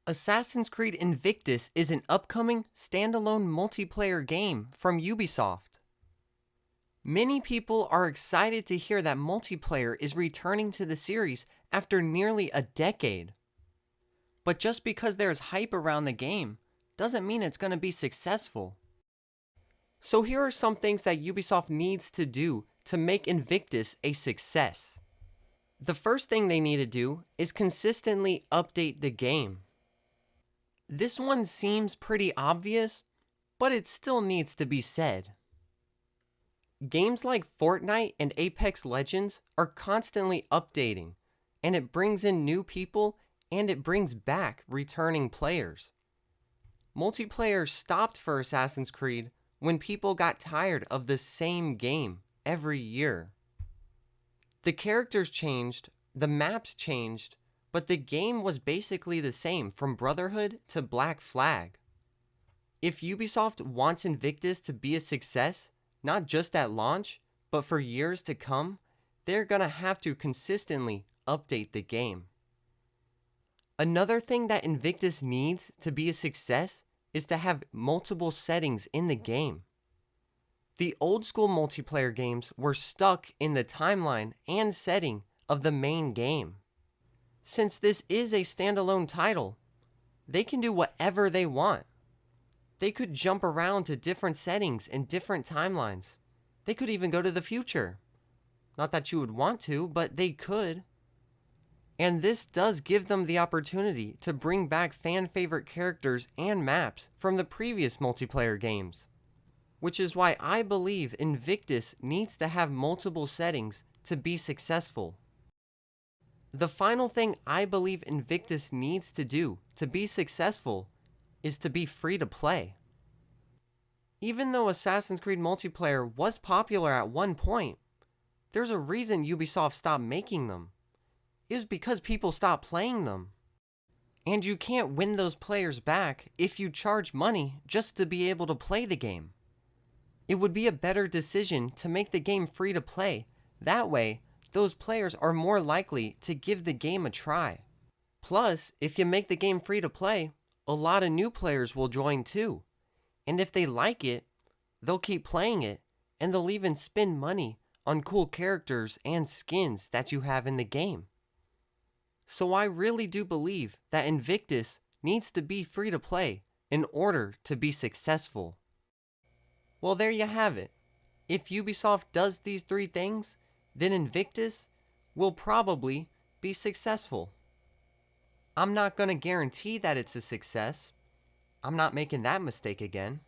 Assassin's Creed Invictus is an upcoming standalone multiplayer game from Ubisoft. Many people are excited to hear that multiplayer is returning to the series after nearly a decade. But just because there's hype around the game doesn't mean it's going to be successful. So here are some things that Ubisoft needs to do to make Invictus a success. The first thing they need to do is consistently update the game. This one seems pretty obvious, but it still needs to be said. Games like Fortnite and Apex Legends are constantly updating, and it brings in new people and it brings back returning players. Multiplayer stopped for Assassin's Creed when people got tired of the same game every year. The characters changed, the maps changed, but the game was basically the same from Brotherhood to Black Flag. If Ubisoft wants Invictus to be a success, not just at launch, but for years to come, they're gonna have to consistently update the game. Another thing that Invictus needs to be a success is to have multiple settings in the game. The old school multiplayer games were stuck in the timeline and setting of the main game. Since this is a standalone title, they can do whatever they want. They could jump around to different settings and different timelines. They could even go to the future. Not that you would want to, but they could. And this does give them the opportunity to bring back fan favorite characters and maps from the previous multiplayer games. Which is why I believe Invictus needs to have multiple settings to be successful. The final thing I believe Invictus needs to do to be successful is to be free to play. Even though Assassin's Creed multiplayer was popular at one point, there's a reason Ubisoft stopped making them. It was because people stopped playing them. And you can't win those players back if you charge money just to be able to play the game. It would be a better decision to make the game free to play. That way, those players are more likely to give the game a try. Plus, if you make the game free to play, a lot of new players will join too. And if they like it, they'll keep playing it, and they'll even spend money on cool characters and skins that you have in the game. So I really do believe that Invictus needs to be free to play in order to be successful. Well, there you have it. If Ubisoft does these three things, then Invictus will probably be successful. I'm not going to guarantee that it's a success. I'm not making that mistake again.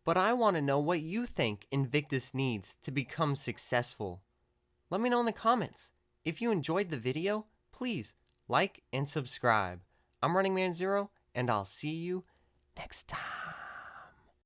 But I want to know what you think Invictus needs to become successful. Let me know in the comments. If you enjoyed the video, please like and subscribe. I'm Running Man Zero, and I'll see you next time.